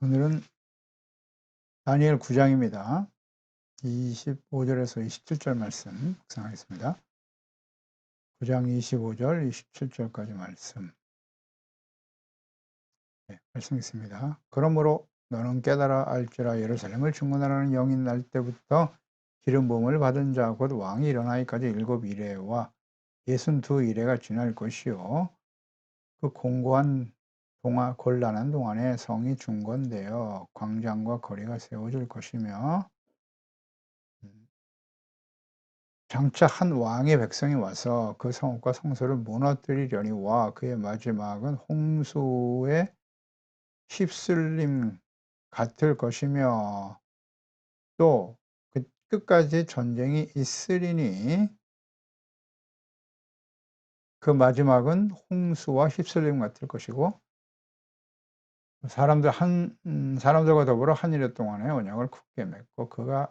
오늘은 다니엘 9장입니다. 25절에서 27절 말씀 묵상하겠습니다. 9장 25절, 27절까지 말씀. 말씀 있습니다. 그러므로 너는 깨달아 알지라 예루살렘을 중건하라는 영이 날 때부터 기름 부음을 받은 자 곧 왕이 일어나기까지 7이레와 62이레가 지날 것이요 그 공고한 곤란한 동안에 성이 중건되어 광장과 거리가 세워질 것이며 장차 한 왕의 백성이 와서 그 성읍과 성소를 무너뜨리려니와 그의 마지막은 홍수의 휩쓸림 같을 것이며 또 그 끝까지 전쟁이 있으리니 그 마지막은 홍수와 휩쓸림 같을 것이고 사람들과 더불어 한 이래 동안의 언약을 굳게 맺고 그가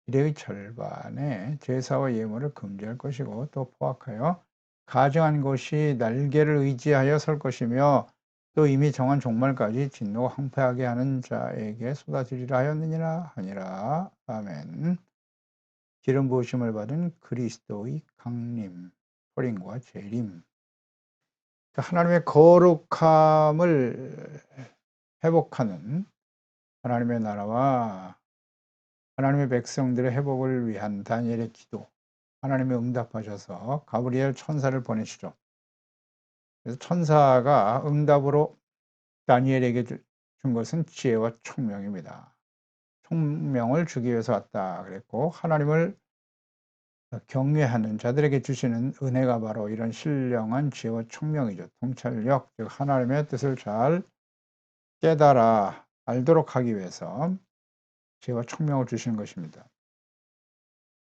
이래의 절반에 제사와 예물을 금지할 것이고 또 포악하여 가증한 것이 날개를 의지하여 설 것이며 또 이미 정한 종말까지 진노가 황폐하게 하는 자에게 쏟아지리라 하였느니라 하니라. 아멘. 기름 부으심을 받은 그리스도의 강림, 소림과 재림. 하나님의 거룩함을 회복하는 하나님의 나라와 하나님의 백성들의 회복을 위한 다니엘의 기도, 하나님이 응답하셔서 가브리엘 천사를 보내시죠. 그래서 천사가 응답으로 다니엘에게 준 것은 지혜와 총명입니다. 총명을 주기 위해서 왔다 그랬고, 하나님을 경외하는 자들에게 주시는 은혜가 바로 이런 신령한 지혜와 총명이죠. 통찰력, 즉 하나님의 뜻을 잘 깨달아 알도록 하기 위해서 지혜와 총명을 주시는 것입니다.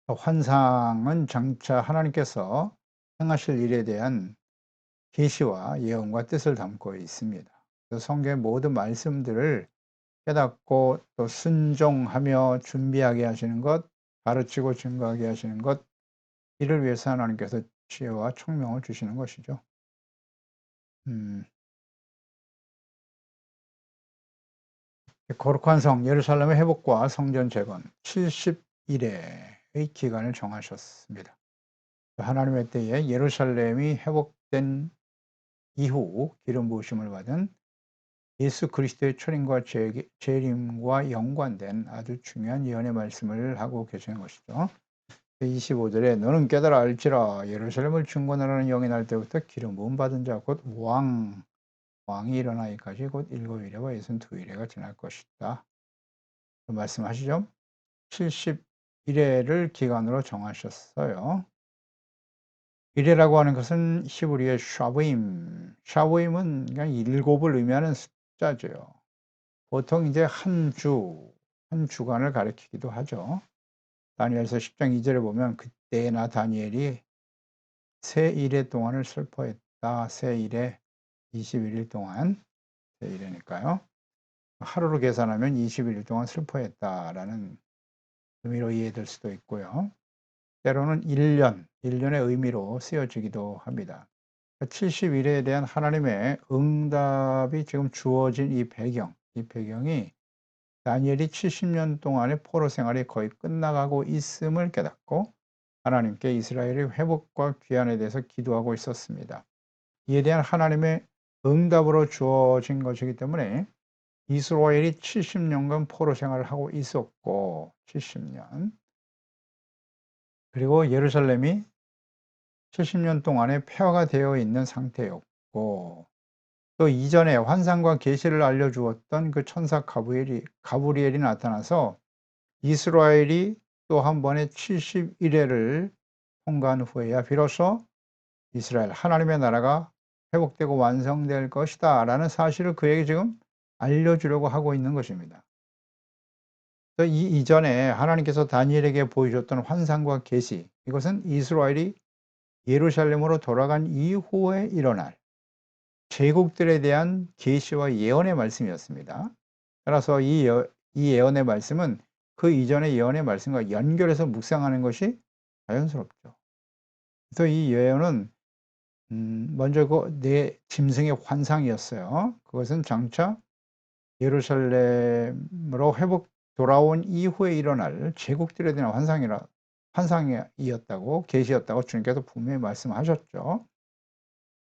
환상은 장차 하나님께서 행하실 일에 대한 계시와 예언과 뜻을 담고 있습니다. 성경의 모든 말씀들을 깨닫고 또 순종하며 준비하게 하시는 것, 가르치고 증거하게 하시는 것, 이를 위해서 하나님께서 지혜와 총명을 주시는 것이죠. 거룩한 성 예루살렘의 회복과 성전 재건 70일의 기간을 정하셨습니다. 하나님의 때에 예루살렘이 회복된 이후 기름 부으심을 받은 예수 그리스도의 초림과 재림과 연관된 아주 중요한 예언의 말씀을 하고 계시는 것이죠. 25절에 너는 깨달아 알지라 예루살렘을 중건하라는 영이 날 때부터 기름 부음 받은 자 곧 왕이 일어나기까지 곧 7이레와 62이레가 지날 것이다. 그 말씀하시죠. 70일회를 기간으로 정하셨어요. 이레라고 하는 것은 히브리의 샤브임은 그냥 7을 의미하는 숫자죠. 보통 이제 한 주간을 가리키기도 하죠. 다니엘서 10장 2절에 보면 그때나 다니엘이 세 일해 동안을 슬퍼했다. 세 일해 21일 동안 세 일해니까요. 하루로 계산하면 21일 동안 슬퍼했다라는 의미로 이해될 수도 있고요. 때로는 1년의 의미로 쓰여지기도 합니다. 70일에 대한 하나님의 응답이 지금 주어진 이 배경이 다니엘이 70년 동안의 포로 생활이 거의 끝나가고 있음을 깨닫고 하나님께 이스라엘의 회복과 귀환에 대해서 기도하고 있었습니다. 이에 대한 하나님의 응답으로 주어진 것이기 때문에 이스라엘이 70년간 포로 생활을 하고 있었고 70년 그리고 예루살렘이 70년 동안에 폐허가 되어 있는 상태였고 또 이전에 환상과 계시를 알려주었던 그 천사 가브리엘이 나타나서 이스라엘이 또 한 번에 70일회를 통과한 후에야 비로소 이스라엘 하나님의 나라가 회복되고 완성될 것이다 라는 사실을 그에게 지금 알려주려고 하고 있는 것입니다. 이 이전에 하나님께서 다니엘에게 보여줬던 환상과 계시, 이것은 이스라엘이 예루살렘으로 돌아간 이후에 일어날 제국들에 대한 계시와 예언의 말씀이었습니다. 따라서 이 예언의 말씀은 그 이전의 예언의 말씀과 연결해서 묵상하는 것이 자연스럽죠. 그래서 이 예언은 먼저 그 내 짐승의 환상이었어요. 그것은 장차 예루살렘으로 회복 돌아온 이후에 일어날 제국들에 대한 환상이었다고 계시였다고 주님께서 분명히 말씀하셨죠.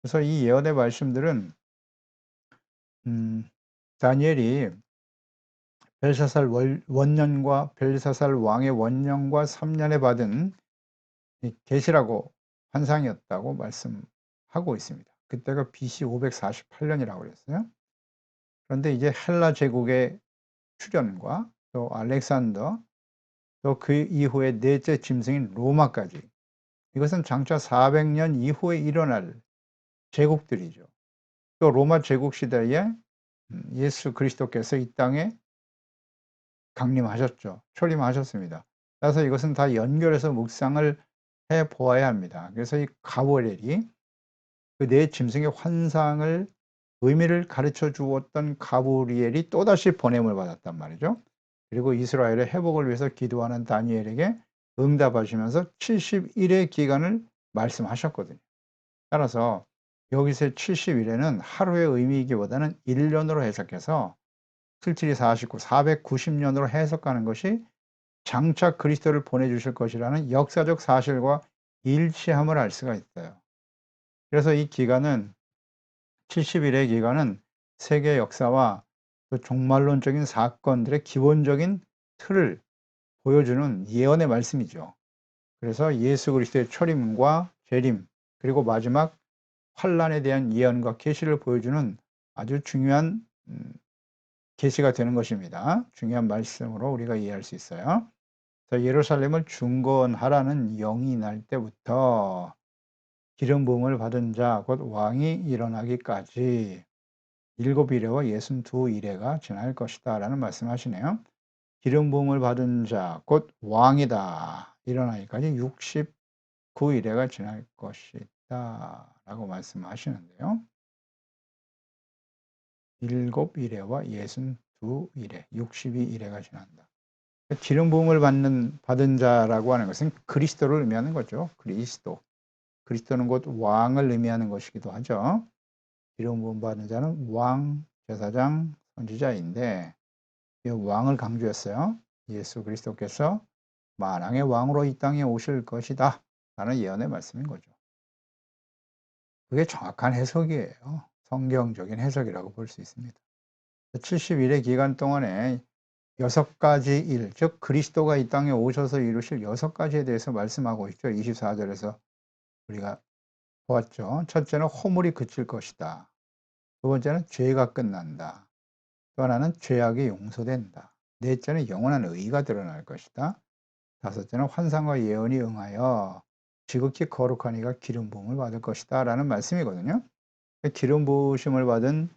그래서 이 예언의 말씀들은 다니엘이 벨사살 원년과 벨사살 왕의 원년과 3년에 받은 이 계시라고 환상이었다고 말씀하고 있습니다. 그때가 BC 548년이라고 그랬어요. 그런데 이제 헬라 제국의 출현과 또 알렉산더, 또 그 이후에 넷째 짐승인 로마까지, 이것은 장차 400년 이후에 일어날 제국들이죠. 또 로마 제국 시대에 예수 그리스도께서 이 땅에 강림하셨죠. 초림하셨습니다. 따라서 이것은 다 연결해서 묵상을 해 보아야 합니다. 그래서 이 가브리엘이 그 네 짐승의 환상을 의미를 가르쳐 주었던 가브리엘이 또다시 보냄을 받았단 말이죠. 그리고 이스라엘의 회복을 위해서 기도하는 다니엘에게 응답하시면서 70일의 기간을 말씀하셨거든요. 따라서 여기서의 70일에는 하루의 의미이기보다는 1년으로 해석해서 77이 49, 490년으로 해석하는 것이 장차 그리스도를 보내주실 것이라는 역사적 사실과 일치함을 알 수가 있어요. 그래서 이 기간은 70일의 기간은 세계 역사와 또 종말론적인 사건들의 기본적인 틀을 보여주는 예언의 말씀이죠. 그래서 예수 그리스도의 초림과 재림, 그리고 마지막 환란에 대한 예언과 계시를 보여주는 아주 중요한 계시가 되는 것입니다. 중요한 말씀으로 우리가 이해할 수 있어요. 예루살렘을 중건하라는 영이 날 때부터 기름 부음을 받은 자 곧 왕이 일어나기까지 7이래와 62이래가 지날 것이다 라는 말씀하시네요. 기름 부음을 받은 자 곧 왕이다 일어나기까지 69이래가 지날 것이다 라고 말씀하시는데요. 7이래와 62이래, 62이래가 지난다. 기름 부음을 받은 자라고 하는 것은 그리스도를 의미하는 거죠. 그리스도는 곧 왕을 의미하는 것이기도 하죠. 기름 부음 받은 자는 왕, 제사장, 선지자인데 이 왕을 강조했어요. 예수 그리스도께서 만왕의 왕으로 이 땅에 오실 것이다 라는 예언의 말씀인 거죠. 그게 정확한 해석이에요. 성경적인 해석이라고 볼 수 있습니다. 70일의 기간 동안에 6가지 일, 즉 그리스도가 이 땅에 오셔서 이루실 6가지에 대해서 말씀하고 있죠. 24절에서 우리가 보았죠. 첫째는 허물이 그칠 것이다. 두 번째는 죄가 끝난다. 또 하나는 죄악이 용서된다. 넷째는 영원한 의가 드러날 것이다. 다섯째는 환상과 예언이 응하여 지극히 거룩한 이가 기름 부음을 받을 것이다 라는 말씀이거든요. 기름 부으심을 받은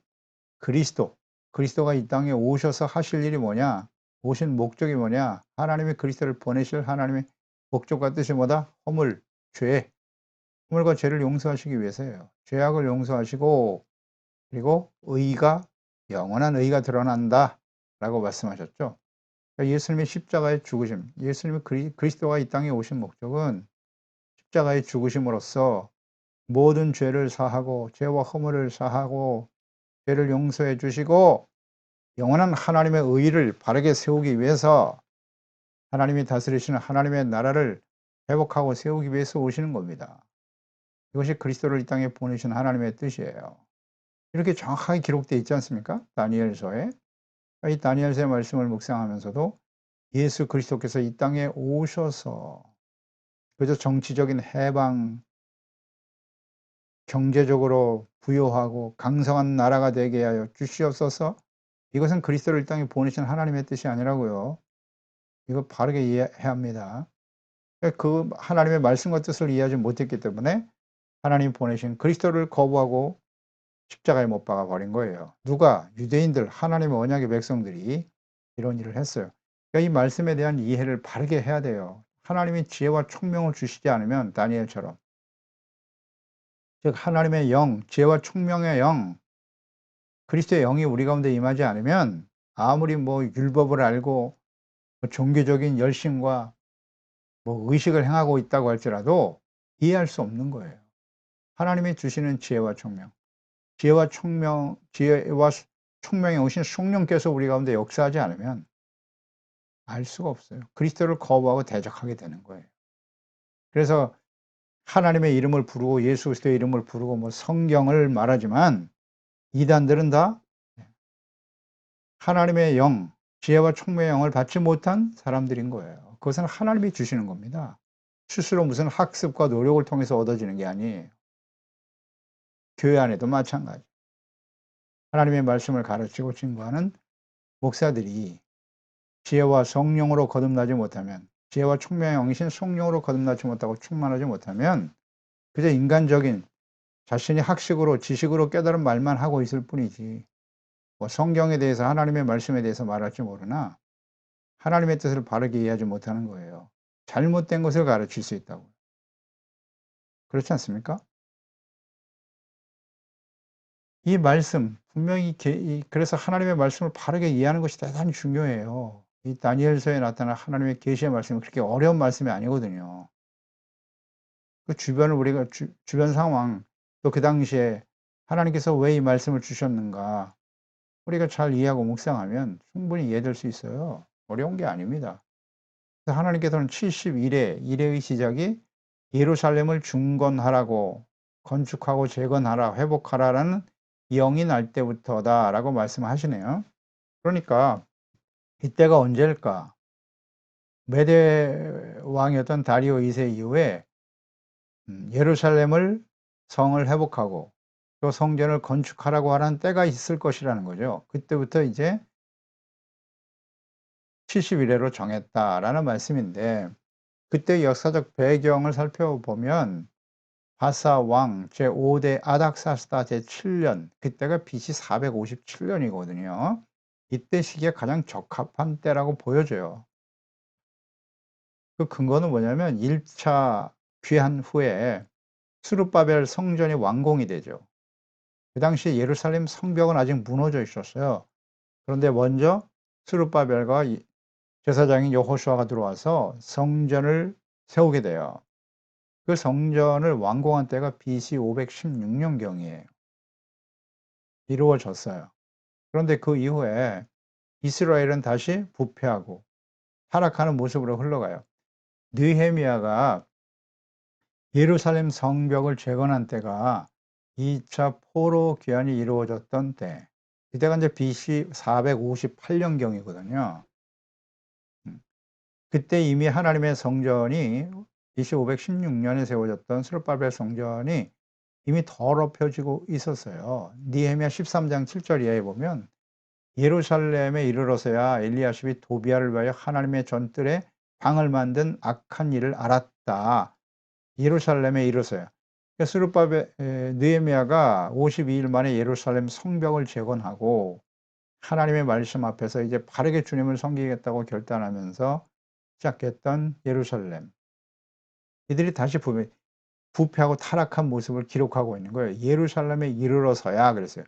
그리스도가 이 땅에 오셔서 하실 일이 뭐냐, 오신 목적이 뭐냐, 하나님의 그리스도를 보내실 하나님의 목적과 뜻이 뭐다? 허물과 죄를 용서하시기 위해서예요. 죄악을 용서하시고 그리고 영원한 의가 드러난다 라고 말씀하셨죠. 그러니까 예수님의 십자가의 죽으심, 예수님의 그리스도가 이 땅에 오신 목적은 십자가의 죽으심으로써 모든 죄를 사하고 죄와 허물을 사하고 죄를 용서해 주시고 영원한 하나님의 의를 바르게 세우기 위해서 하나님이 다스리시는 하나님의 나라를 회복하고 세우기 위해서 오시는 겁니다. 이것이 그리스도를 이 땅에 보내신 하나님의 뜻이에요. 이렇게 정확하게 기록되어 있지 않습니까? 다니엘서에. 이 다니엘서의 말씀을 묵상하면서도 예수 그리스도께서 이 땅에 오셔서 그저 정치적인 해방, 경제적으로 부유하고 강성한 나라가 되게 하여 주시옵소서. 이것은 그리스도를 이 땅에 보내신 하나님의 뜻이 아니라고요. 이거 바르게 이해해야 합니다. 그 하나님의 말씀과 뜻을 이해하지 못했기 때문에 하나님 보내신 그리스도를 거부하고 십자가에 못 박아 버린 거예요. 누가? 유대인들, 하나님의 언약의 백성들이 이런 일을 했어요. 그러니까 이 말씀에 대한 이해를 바르게 해야 돼요. 하나님이 지혜와 총명을 주시지 않으면 다니엘처럼, 즉 하나님의 영, 지혜와 총명의 영, 그리스도의 영이 우리 가운데 임하지 않으면 아무리 율법을 알고 종교적인 열심과 의식을 행하고 있다고 할지라도 이해할 수 없는 거예요. 하나님이 주시는 지혜와 총명, 지혜와 총명에 오신 성령께서 우리 가운데 역사하지 않으면 알 수가 없어요. 그리스도를 거부하고 대적하게 되는 거예요. 그래서 하나님의 이름을 부르고 예수 그리스도의 이름을 부르고 뭐 성경을 말하지만 이단들은 다 하나님의 영, 지혜와 총명의 영을 받지 못한 사람들인 거예요. 그것은 하나님이 주시는 겁니다. 스스로 무슨 학습과 노력을 통해서 얻어지는 게 아니에요. 교회 안에도 마찬가지. 하나님의 말씀을 가르치고 증거하는 목사들이 지혜와 성령으로 거듭나지 못하면, 지혜와 총명의 영이신 성령으로 거듭나지 못하고 충만하지 못하면 그저 인간적인 자신이 학식으로 지식으로 깨달은 말만 하고 있을 뿐이지 뭐 성경에 대해서 하나님의 말씀에 대해서 말할 줄 모르나 하나님의 뜻을 바르게 이해하지 못하는 거예요. 잘못된 것을 가르칠 수 있다고. 그렇지 않습니까? 이 말씀 분명히 그래서 하나님의 말씀을 바르게 이해하는 것이 대단히 중요해요. 이 다니엘서에 나타난 하나님의 계시의 말씀은 그렇게 어려운 말씀이 아니거든요. 그 주변을 우리가 주변 상황 또 그 당시에 하나님께서 왜 이 말씀을 주셨는가 우리가 잘 이해하고 묵상하면 충분히 이해될 수 있어요. 어려운 게 아닙니다. 그래서 하나님께서는 71회, 이래의 시작이 예루살렘을 중건하라고 건축하고 재건하라, 회복하라라는 영이 날 때부터다라고 말씀하시네요. 그러니까 이때가 언제일까? 메대 왕이었던 다리오 2세 이후에 예루살렘을 성을 회복하고 또 성전을 건축하라고 하는 때가 있을 것이라는 거죠. 그때부터 이제 71회로 정했다라는 말씀인데 그때 역사적 배경을 살펴보면 바사 왕 제5대 아닥사스다 제7년 그때가 BC 457년이거든요. 이때 시기에 가장 적합한 때라고 보여져요. 그 근거는 뭐냐면 1차 귀환 후에 스룹바벨 성전이 완공이 되죠. 그 당시 예루살렘 성벽은 아직 무너져 있었어요. 그런데 먼저 스룹바벨과 제사장인 여호수아가 들어와서 성전을 세우게 돼요. 그 성전을 완공한 때가 BC 516년경이에요. 이루어졌어요. 그런데 그 이후에 이스라엘은 다시 부패하고 타락하는 모습으로 흘러가요. 느헤미야가 예루살렘 성벽을 재건한 때가 2차 포로 귀환이 이루어졌던 때. 이때가 이제 BC 458년경이거든요. 그때 이미 하나님의 성전이 BC 516년에 세워졌던 스룹바벨 성전이 이미 더럽혀지고 있었어요. 느헤미야 13장 7절 이하에 보면 예루살렘에 이르러서야 엘리야십이 도비아를 위하여 하나님의 전뜰에 방을 만든 악한 일을 알았다. 예루살렘에 이르러서야. 스룹바벨 느헤미야가 52일 만에 예루살렘 성벽을 재건하고 하나님의 말씀 앞에서 이제 바르게 주님을 섬기겠다고 결단하면서 시작했던 예루살렘. 이들이 다시 부패하고 타락한 모습을 기록하고 있는 거예요. 예루살렘에 이르러서야 그랬어요.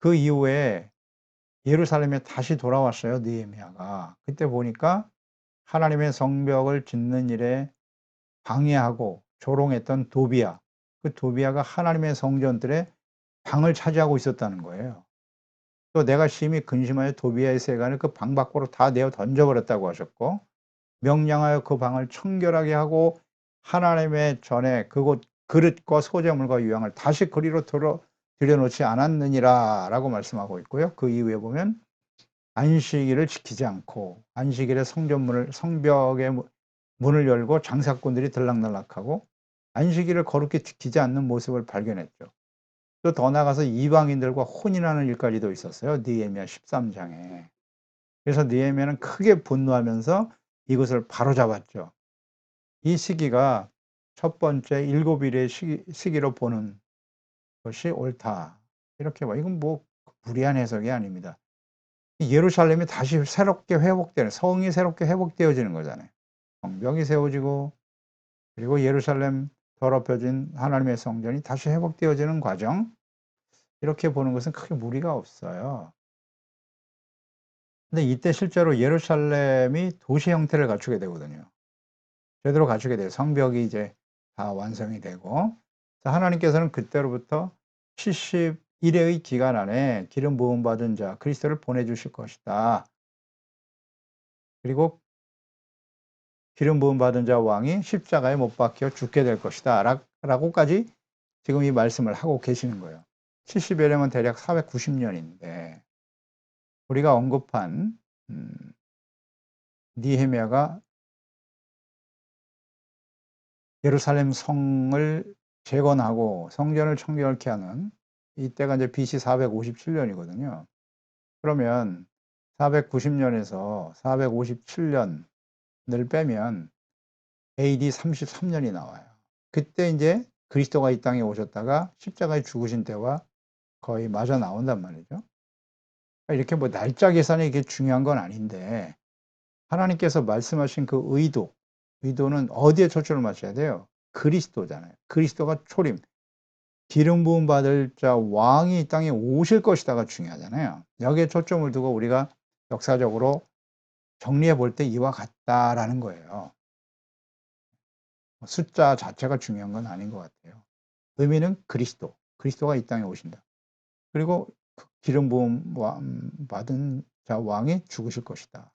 그 이후에 예루살렘에 다시 돌아왔어요, 느헤미야가. 그때 보니까 하나님의 성벽을 짓는 일에 방해하고 조롱했던 도비야. 그 도비야가 하나님의 성전들의 방을 차지하고 있었다는 거예요. 또 내가 심히 근심하여 도비야의 세간을 그 방 밖으로 다 내어 던져버렸다고 하셨고 명령하여 그 방을 청결하게 하고 하나님의 전에 그곳 그릇과 소재물과 유향을 다시 그리로 들여놓지 않았느니라 라고 말씀하고 있고요. 그 이후에 보면 안식일을 지키지 않고 안식일에 성벽의 문을 열고 장사꾼들이 들락날락하고 안식일을 거룩히 지키지 않는 모습을 발견했죠. 또 더 나아가서 이방인들과 혼인하는 일까지도 있었어요. 느헤미야 13장에. 그래서 느헤미야는 크게 분노하면서 이것을 바로잡았죠. 이 시기가 첫 번째 7일의 시기로 보는 것이 옳다. 이렇게 봐. 이건 뭐 무리한 해석이 아닙니다. 예루살렘이 다시 새롭게 회복되는 성이 새롭게 회복되어지는 거잖아요. 성벽이 세워지고 그리고 예루살렘 더럽혀진 하나님의 성전이 다시 회복되어지는 과정 이렇게 보는 것은 크게 무리가 없어요. 근데 이때 실제로 예루살렘이 도시 형태를 갖추게 되거든요. 제대로 갖추게 돼요. 성벽이 이제 다 완성이 되고 하나님께서는 그때로부터 일회의 기간 안에 기름 부음 받은 자 그리스도를 보내주실 것이다. 그리고 기름 부음 받은 자 왕이 십자가에 못 박혀 죽게 될 것이다. 라고까지 지금 이 말씀을 하고 계시는 거예요. 70여 년은 대략 490년인데 우리가 언급한 느헤미야가 예루살렘 성을 재건하고 성전을 청결케 하는 이때가 이제 BC 457년이거든요. 그러면 490년에서 457년을 빼면 AD 33년이 나와요. 그때 이제 그리스도가 이 땅에 오셨다가 십자가에 죽으신 때와 거의 맞아 나온단 말이죠. 이렇게 뭐 날짜 계산이 이게 중요한 건 아닌데 하나님께서 말씀하신 그 의도는 어디에 초점을 맞춰야 돼요? 그리스도잖아요. 그리스도가 초림, 기름 부음 받을 자 왕이 이 땅에 오실 것이다가 중요하잖아요. 여기에 초점을 두고 우리가 역사적으로 정리해 볼 때 이와 같다라는 거예요. 숫자 자체가 중요한 건 아닌 것 같아요. 의미는 그리스도가 이 땅에 오신다. 그리고 기름 부음 받은 자 왕이 죽으실 것이다.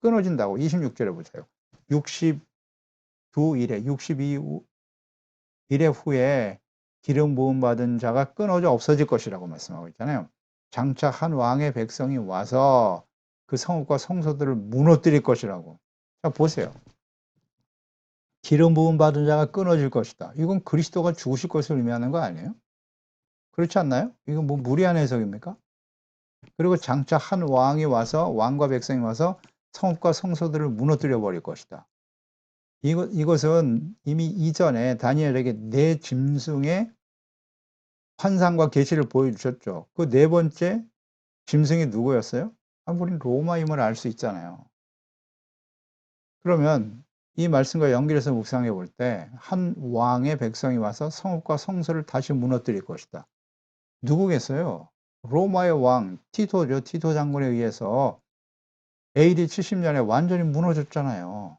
끊어진다고 26절에 보세요. 62일에 후에 기름 부음 받은 자가 끊어져 없어질 것이라고 말씀하고 있잖아요. 장차 한 왕의 백성이 와서 그 성읍과 성소들을 무너뜨릴 것이라고. 자, 보세요. 기름 부음 받은 자가 끊어질 것이다. 이건 그리스도가 죽으실 것을 의미하는 거 아니에요? 그렇지 않나요? 이건 뭐 무리한 해석입니까? 그리고 장차 한 왕이 와서 왕과 백성이 와서 성읍과 성소들을 무너뜨려 버릴 것이다. 이것은 이미 이전에 다니엘에게 네 짐승의 환상과 계시를 보여주셨죠. 그 네 번째 짐승이 누구였어요? 우리는 로마임을 알 수 있잖아요. 그러면 이 말씀과 연결해서 묵상해 볼 때 한 왕의 백성이 와서 성읍과 성소를 다시 무너뜨릴 것이다. 누구겠어요? 로마의 왕 티토죠. 티토 장군에 의해서 AD 70년에 완전히 무너졌잖아요.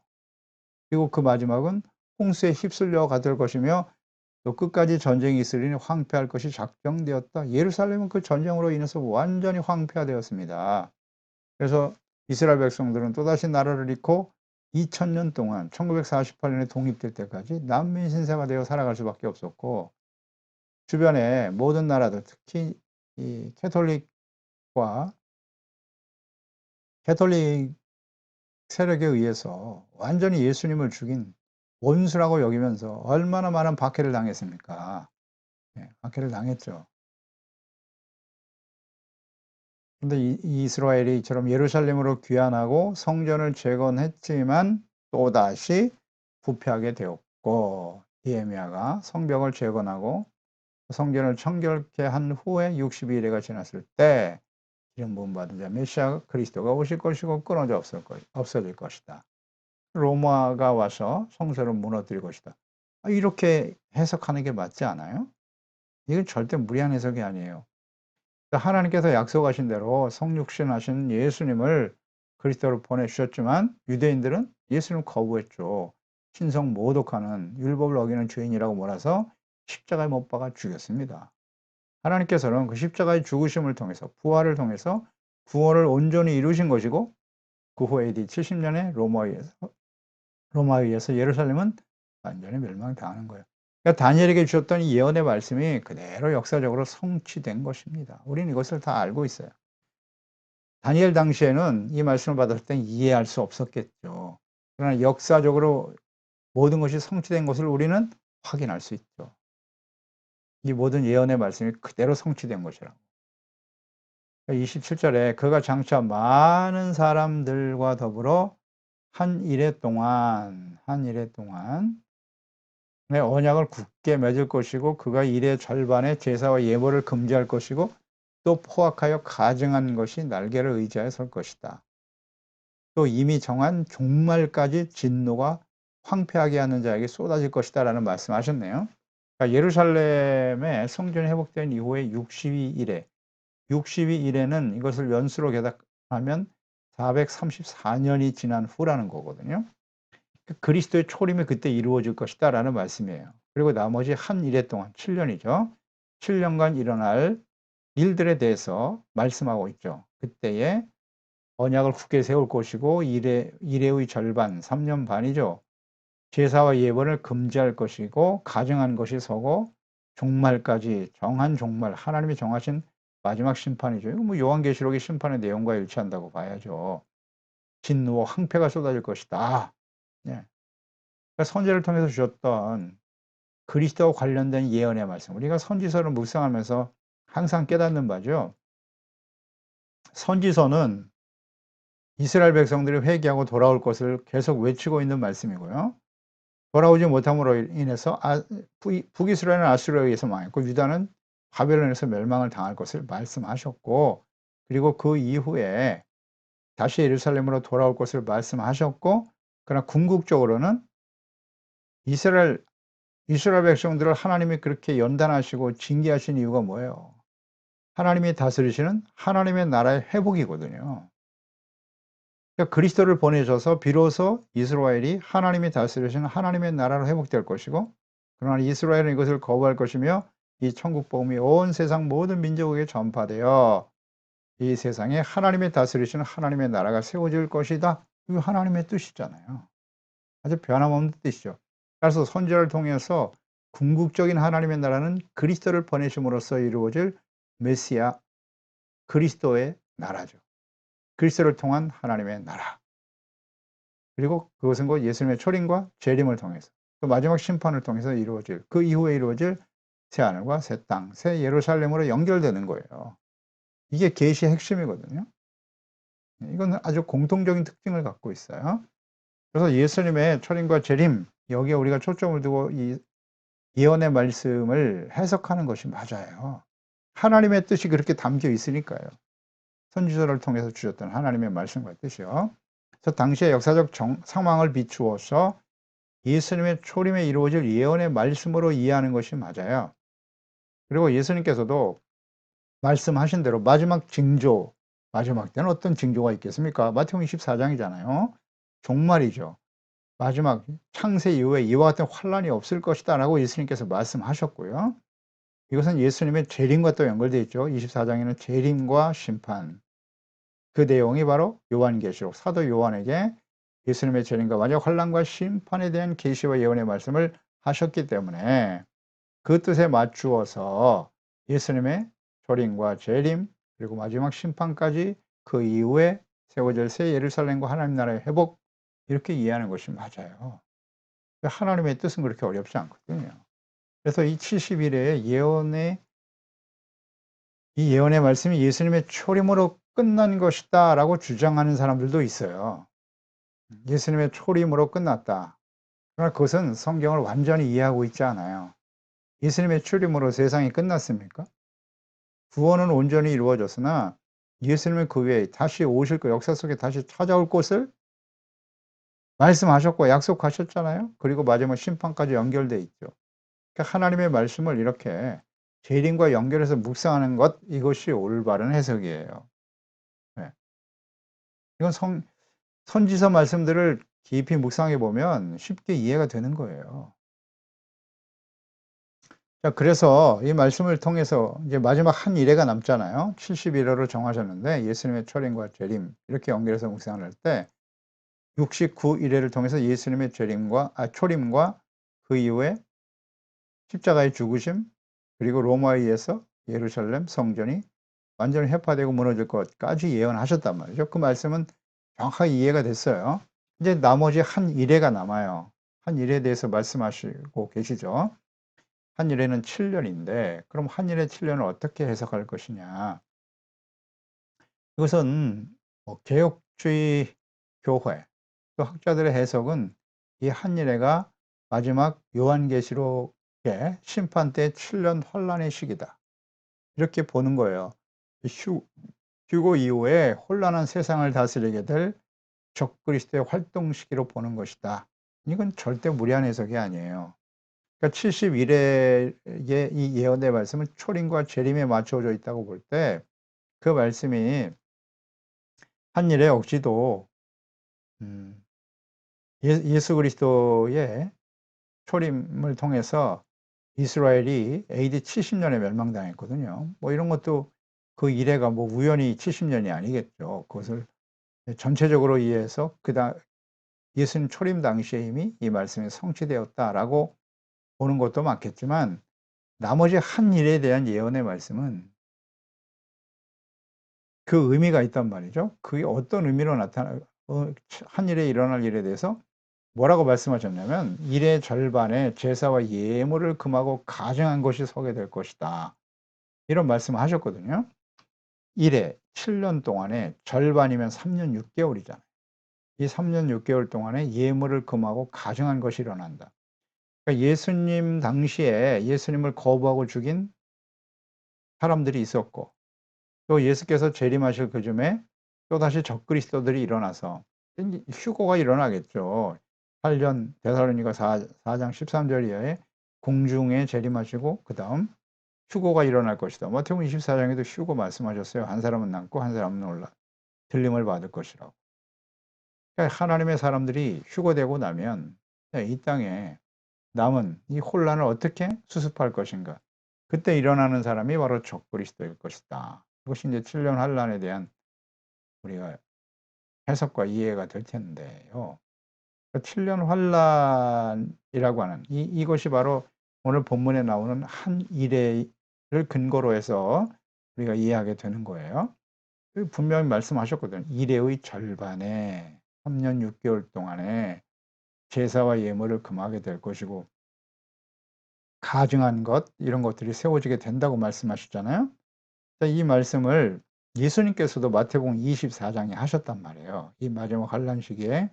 그리고 그 마지막은 홍수에 휩쓸려 가될 것이며 또 끝까지 전쟁이 있으리니 황폐할 것이 작정되었다. 예루살렘은 그 전쟁으로 인해서 완전히 황폐화되었습니다. 그래서 이스라엘 백성들은 또다시 나라를 잃고 2000년 동안 1948년에 독립될 때까지 난민 신세가 되어 살아갈 수밖에 없었고 주변의 모든 나라들 특히 이 캐톨릭 세력에 의해서 완전히 예수님을 죽인 원수라고 여기면서 얼마나 많은 박해를 당했습니까? 네, 박해를 당했죠. 근데 이스라엘이 이처럼 예루살렘으로 귀환하고 성전을 재건했지만 또다시 부패하게 되었고 느헤미야가 성벽을 재건하고 성전을 청결케 한 후에 62일회가 지났을 때 기름 부음 받은 자 메시아 그리스도가 오실 것이고 끊어져 없어질 것이다. 로마가 와서 성소를 무너뜨릴 것이다. 이렇게 해석하는 게 맞지 않아요? 이건 절대 무리한 해석이 아니에요. 하나님께서 약속하신 대로 성육신하신 예수님을 그리스도로 보내주셨지만 유대인들은 예수님을 거부했죠. 신성 모독하는 율법을 어기는 죄인이라고 몰아서 십자가에 못 박아 죽였습니다. 하나님께서는 그 십자가의 죽으심을 통해서 부활을 통해서 구원을 온전히 이루신 것이고 그 후 AD 70년에 로마에 의해서 예루살렘은 완전히 멸망당하는 거예요. 그러니까 다니엘에게 주셨던 이 예언의 말씀이 그대로 역사적으로 성취된 것입니다. 우리는 이것을 다 알고 있어요. 다니엘 당시에는 이 말씀을 받았을 때 이해할 수 없었겠죠. 그러나 역사적으로 모든 것이 성취된 것을 우리는 확인할 수 있죠. 이 모든 예언의 말씀이 그대로 성취된 것이라고. 27절에 그가 장차 많은 사람들과 더불어 한 일해 동안 내 언약을 굳게 맺을 것이고 그가 일의 절반에 제사와 예물을 금지할 것이고 또 포악하여 가증한 것이 날개를 의지하여 설 것이다. 또 이미 정한 종말까지 진노가 황폐하게 하는 자에게 쏟아질 것이다 라는 말씀하셨네요. 그러니까 예루살렘의 성전이 회복된 이후에 62일에는 이것을 연수로 계산하면 434년이 지난 후라는 거거든요. 그리스도의 초림이 그때 이루어질 것이다 라는 말씀이에요. 그리고 나머지 한 일해 동안 7년이죠. 7년간 일어날 일들에 대해서 말씀하고 있죠. 그때에 언약을 굳게 세울 것이고 이레의 절반 3년 반이죠. 제사와 예번을 금지할 것이고 가증한 것이 서고 종말까지 정한 종말 하나님이 정하신 마지막 심판이죠. 이거 뭐 요한계시록의 심판의 내용과 일치한다고 봐야죠. 진노와 황폐가 쏟아질 것이다. 예. 그러니까 선지자를 통해서 주셨던 그리스도와 관련된 예언의 말씀. 우리가 선지서를 묵상하면서 항상 깨닫는 바죠. 선지서는 이스라엘 백성들이 회개하고 돌아올 것을 계속 외치고 있는 말씀이고요. 돌아오지 못함으로 인해서 북이스라엘은 아수르에 의해서 망했고 유다는 바벨론에서 멸망을 당할 것을 말씀하셨고, 그리고 그 이후에 다시 예루살렘으로 돌아올 것을 말씀하셨고, 그러나 궁극적으로는 이스라엘 백성들을 하나님이 그렇게 연단하시고 징계하신 이유가 뭐예요? 하나님이 다스리시는 하나님의 나라의 회복이거든요. 그러니까 그리스도를 보내셔서 비로소 이스라엘이 하나님이 다스리시는 하나님의 나라로 회복될 것이고, 그러나 이스라엘은 이것을 거부할 것이며 이 천국 복음이 온 세상 모든 민족에게 전파되어 이 세상에 하나님이 다스리시는 하나님의 나라가 세워질 것이다. 이거 하나님의 뜻이잖아요. 아주 변함없는 뜻이죠. 따라서 선지자를 통해서 궁극적인 하나님의 나라는 그리스도를 보내심으로써 이루어질 메시아 그리스도의 나라죠. 그리스도를 통한 하나님의 나라. 그리고 그것은 곧 예수님의 초림과 재림을 통해서 또 마지막 심판을 통해서 이루어질, 그 이후에 이루어질 새 하늘과 새 땅, 새 예루살렘으로 연결되는 거예요. 이게 계시의 핵심이거든요. 이건 아주 공통적인 특징을 갖고 있어요. 그래서 예수님의 초림과 재림, 여기에 우리가 초점을 두고 이 예언의 말씀을 해석하는 것이 맞아요. 하나님의 뜻이 그렇게 담겨 있으니까요. 선지자를 통해서 주셨던 하나님의 말씀과 뜻이요. 그래서 당시의 역사적 상황을 비추어서 예수님의 초림에 이루어질 예언의 말씀으로 이해하는 것이 맞아요. 그리고 예수님께서도 말씀하신 대로 마지막 징조, 마지막 때는 어떤 징조가 있겠습니까? 마태복음 24장이잖아요. 종말이죠. 마지막 창세 이후에 이와 같은 환란이 없을 것이다 라고 예수님께서 말씀하셨고요. 이것은 예수님의 재림과 또 연결되어 있죠. 24장에는 재림과 심판, 그 내용이 바로 요한계시록 사도 요한에게 예수님의 재림과 마지막 환란과 심판에 대한 계시와 예언의 말씀을 하셨기 때문에 그 뜻에 맞추어서 예수님의 초림과 재림 그리고 마지막 심판까지 그 이후에 세워질 새 예루살렘과 하나님 나라의 회복, 이렇게 이해하는 것이 맞아요. 하나님의 뜻은 그렇게 어렵지 않거든요. 그래서 이 70일의 이 예언의 말씀이 예수님의 초림으로 끝난 것이다 라고 주장하는 사람들도 있어요. 예수님의 초림으로 끝났다. 그러나 그것은 성경을 완전히 이해하고 있지 않아요. 예수님의 초림으로 세상이 끝났습니까? 구원은 온전히 이루어졌으나 예수님은 그 외에 다시 오실 것, 역사 속에 다시 찾아올 것을 말씀하셨고 약속하셨잖아요. 그리고 마지막 심판까지 연결돼 있죠. 그러니까 하나님의 말씀을 이렇게 재림과 연결해서 묵상하는 것, 이것이 올바른 해석이에요. 네. 이건 선지서 말씀들을 깊이 묵상해 보면 쉽게 이해가 되는 거예요. 자, 그래서 이 말씀을 통해서 이제 마지막 한 일회가 남잖아요. 70일호로 정하셨는데 예수님의 초림과 재림 이렇게 연결해서 묵상을 할 때 69일회를 통해서 예수님의 초림과 그 이후에 십자가의 죽으심 그리고 로마에 의해서 예루살렘 성전이 완전히 회파되고 무너질 것까지 예언하셨단 말이죠. 그 말씀은 정확하게 이해가 됐어요. 이제 나머지 한 일회가 남아요. 한 일회에 대해서 말씀하시고 계시죠. 한 일회는 7년인데 그럼 한 일의 7년을 어떻게 해석할 것이냐. 이것은 개혁주의 교회 또 학자들의 해석은 이 한 일회가 마지막 요한계시록의 심판 때 7년 환란의 시기다, 이렇게 보는 거예요. 휴고 이후에 혼란한 세상을 다스리게 될 적그리스도의 활동 시기로 보는 것이다. 이건 절대 무리한 해석이 아니에요. 그러니까 71회의 이 예언의 말씀은 초림과 재림에 맞춰져 있다고 볼 때 그 말씀이 한 일에 억지도 예수 그리스도의 초림을 통해서 이스라엘이 AD 70년에 멸망당했거든요. 뭐 이런 것도 그 이래가 뭐 우연히 70년이 아니겠죠. 그것을 전체적으로 이해해서 예수님 초림 당시에 이미 이 말씀이 성취되었다라고 보는 것도 맞겠지만, 나머지 한 일에 대한 예언의 말씀은 그 의미가 있단 말이죠. 그게 어떤 의미로 한 일에 일어날 일에 대해서 뭐라고 말씀하셨냐면 "일의 절반에 제사와 예물을 금하고 가증한 것이 서게 될 것이다." 이런 말씀을 하셨거든요. 일에 7년 동안에 절반이면 3년 6 개월이잖아요. 이 3년 6 개월 동안에 예물을 금하고 가증한 것이 일어난다. 그러니까 예수님 당시에 예수님을 거부하고 죽인 사람들이 있었고, 또 예수께서 재림하실 그쯤에 또다시 적그리스도들이 일어나서 인제 휴거가 일어나겠죠. 8년 데살로니가 4장 13절 이하에 공중에 재림하시고 그다음 휴거가 일어날 것이다. 마태복음 24 장에도 휴거 말씀하셨어요. 한 사람은 남고 한 사람은 올라 들림을 받을 것이라고. 그러니까 하나님의 사람들이 휴거되고 나면 이 땅에 남은 이 혼란을 어떻게 수습할 것인가. 그때 일어나는 사람이 바로 적그리스도일 것이다. 그것이 이제 7년 환란에 대한 우리가 해석과 이해가 될 텐데요. 그 7년 환란이라고 하는 이것이 바로 오늘 본문에 나오는 한 일을 근거로 해서 우리가 이해하게 되는 거예요. 분명히 말씀하셨거든요. 일의 절반에 3년 6 개월 동안에 제사와 예물을 금하게 될 것이고 가증한 것 이런 것들이 세워지게 된다고 말씀하셨잖아요. 이 말씀을 예수님께서도 마태복음 24 장에 하셨단 말이에요. 이 마지막 환란 시기에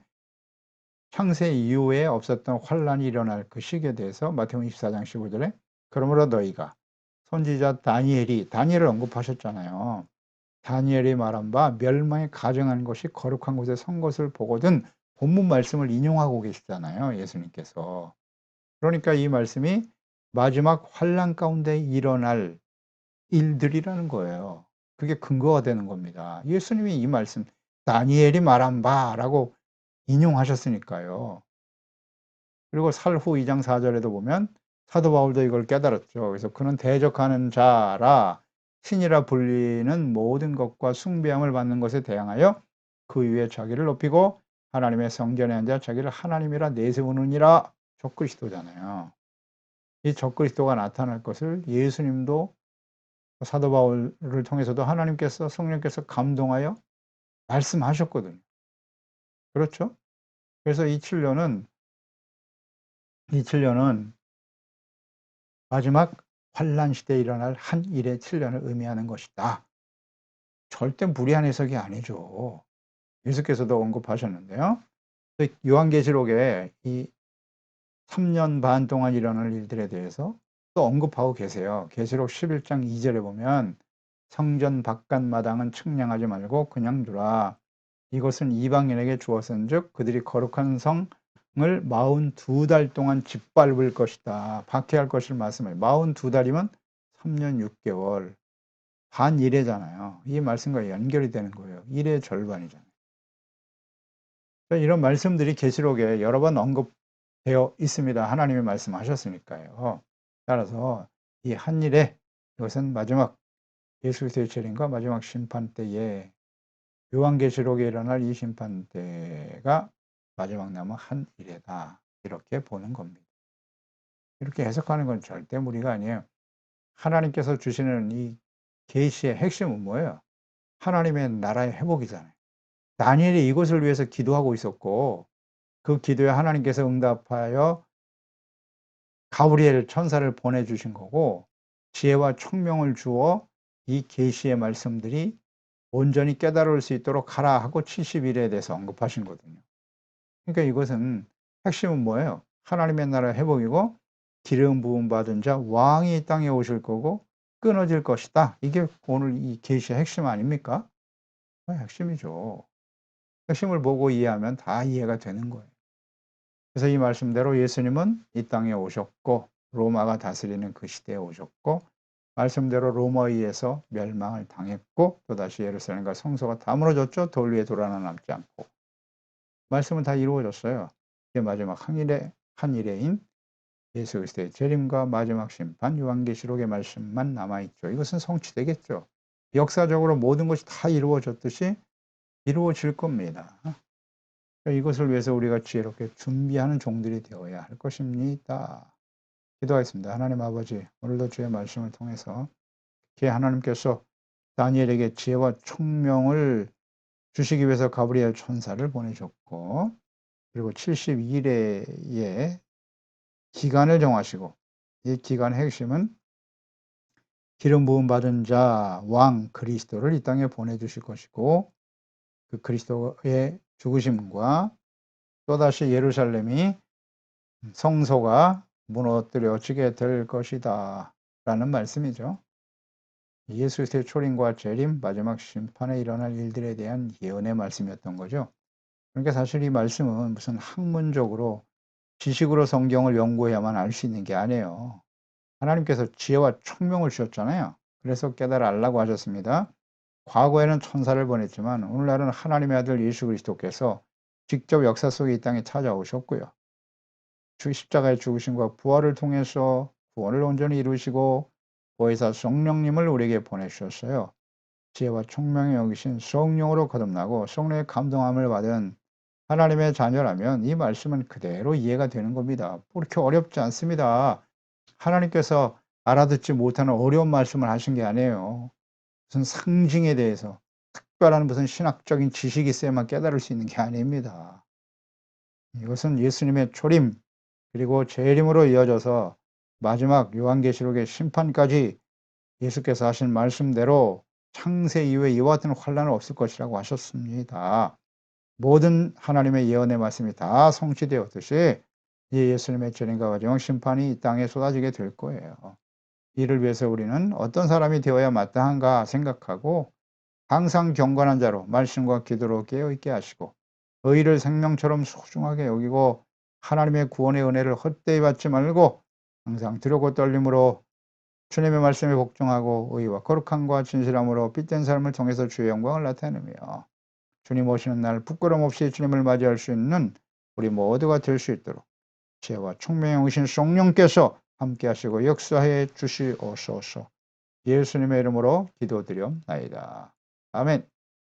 창세 이후에 없었던 환란이 일어날 그 시기에 대해서 마태복음 24장 15 절에 "그러므로 너희가 선지자 다니엘을 언급하셨잖아요. 다니엘이 말한 바 멸망에 가증한 것이 거룩한 곳에 선 것을 보거든." 본문 말씀을 인용하고 계시잖아요, 예수님께서. 그러니까 이 말씀이 마지막 환란 가운데 일어날 일들이라는 거예요. 그게 근거가 되는 겁니다. 예수님이 이 말씀 "다니엘이 말한 바"라고 인용하셨으니까요. 그리고 살후 2장 4 절에도 보면 사도 바울도 이걸 깨달았죠. 그래서 "그는 대적하는 자라 신이라 불리는 모든 것과 숭배함을 받는 것에 대항하여 그 위에 자기를 높이고 하나님의 성전에 앉아 자기를 하나님이라 내세우느니라." 적그리스도잖아요. 이 적그리스도가 나타날 것을 예수님도 사도 바울을 통해서도 하나님께서 성령께서 감동하여 말씀하셨거든요. 그렇죠? 그래서 이 7년은 마지막 환란 시대에 일어날 한 일의 7년을 의미하는 것이다. 절대 무리한 해석이 아니죠. 예수께서도 언급하셨는데요. 요한계시록에 이 3년 반 동안 일어날 일들에 대해서 또 언급하고 계세요. 계시록 11장 2 절에 보면 "성전 바깥 마당은 측량하지 말고 그냥 두라. 이것은 이방인에게 주었은즉 그들이 거룩한 성을 42달 동안 짓밟을 것이다." 박해할 것을 말씀해요. 42 달이면 3년 6 개월, 반 일회잖아요. 이 말씀과 연결이 되는 거예요. 일의 절반이잖아요. 그러니까 이런 말씀들이 계시록에 여러 번 언급되어 있습니다. 하나님이 말씀하셨으니까요. 따라서 이 한 일에 이것은 마지막 예수 그리스도의 재림과 마지막 심판 때에 요한계시록에 일어날 이 심판 때가 마지막 남은 한 일이다. 이렇게 보는 겁니다. 이렇게 해석하는 건 절대 무리가 아니에요. 하나님께서 주시는 이 계시의 핵심은 뭐예요? 하나님의 나라의 회복이잖아요. 다니엘이 이것을 위해서 기도하고 있었고 그 기도에 하나님께서 응답하여 가브리엘 천사를 보내 주신 거고, 지혜와 총명을 주어 이 계시의 말씀들이 온전히 깨달을 수 있도록 가라 하고 70 일에 대해서 언급하신 거거든요. 그러니까 이것은 핵심은 뭐예요? 하나님의 나라 회복이고 기름 부음 받은 자 왕이 이 땅에 오실 거고 끊어질 것이다. 이게 오늘 이 계시의 핵심 아닙니까? 핵심이죠. 핵심을 보고 이해하면 다 이해가 되는 거예요. 그래서 이 말씀대로 예수님은 이 땅에 오셨고 로마가 다스리는 그 시대에 오셨고 말씀대로 로마에 의해서 멸망을 당했고 또다시 예루살렘과 성소가 다 무너졌죠. 돌 위에 돌 하나 남지 않고. 말씀은 다 이루어졌어요. 이제 마지막 한 일에인 예수 그리스도의 재림과 마지막 심판 요한계시록의 말씀만 남아 있죠. 이것은 성취되겠죠. 역사적으로 모든 것이 다 이루어졌듯이 이루어질 겁니다. 이것을 위해서 우리가 지혜롭게 준비하는 종들이 되어야 할 것입니다. 기도하겠습니다. 하나님 아버지, 오늘도 주의 말씀을 통해서 하나님께서 다니엘에게 지혜와 총명을 주시기 위해서 가브리엘 천사를 보내셨고, 그리고 72일의 기간을 정하시고, 이 기간의 핵심은 기름 부음 받은 자 왕 그리스도를 이 땅에 보내주실 것이고, 그 그리스도의 죽으심과 또다시 예루살렘이 성소가 무너뜨려지게 될 것이다 라는 말씀이죠. 예수 그리스도의 초림과 재림, 마지막 심판에 일어날 일들에 대한 예언의 말씀이었던 거죠. 그러니까 사실 이 말씀은 무슨 학문적으로 지식으로 성경을 연구해야만 알 수 있는 게 아니에요. 하나님께서 지혜와 총명을 주셨잖아요. 그래서 깨달아 알라고 하셨습니다. 과거에는 천사를 보냈지만 오늘날은 하나님의 아들 예수 그리스도께서 직접 역사 속에 이 땅에 찾아오셨고요. 십자가의 죽으심과 부활을 통해서 구원을 온전히 이루시고 보혜사 성령님을 우리에게 보내주셨어요. 지혜와 총명에 여기신 성령으로 거듭나고 성령의 감동함을 받은 하나님의 자녀라면 이 말씀은 그대로 이해가 되는 겁니다. 그렇게 어렵지 않습니다. 하나님께서 알아듣지 못하는 어려운 말씀을 하신 게 아니에요. 무슨 상징에 대해서 특별한 무슨 신학적인 지식이 있어야만 깨달을 수 있는 게 아닙니다. 이것은 예수님의 초림 그리고 재림으로 이어져서 마지막 요한계시록의 심판까지 예수께서 하신 말씀대로 창세 이후에 이와 같은 환란은 없을 것이라고 하셨습니다. 모든 하나님의 예언의 말씀이 다 성취되었듯이 예수님의 재림과 마지막 심판이 이 땅에 쏟아지게 될 거예요. 이를 위해서 우리는 어떤 사람이 되어야 마땅한가 생각하고 항상 경건한 자로 말씀과 기도로 깨어있게 하시고 의를 생명처럼 소중하게 여기고 하나님의 구원의 은혜를 헛되이 받지 말고 항상 두렵고 떨림으로 주님의 말씀에 복종하고 의와 거룩함과 진실함으로 빛된 삶을 통해서 주의 영광을 나타내며 주님 오시는 날 부끄럼 없이 주님을 맞이할 수 있는 우리 모두가 될 수 있도록 지혜와 총명에 오신 성령께서 함께 하시고 역사해 주시옵소서. 예수님의 이름으로 기도드리옵나이다. 아멘.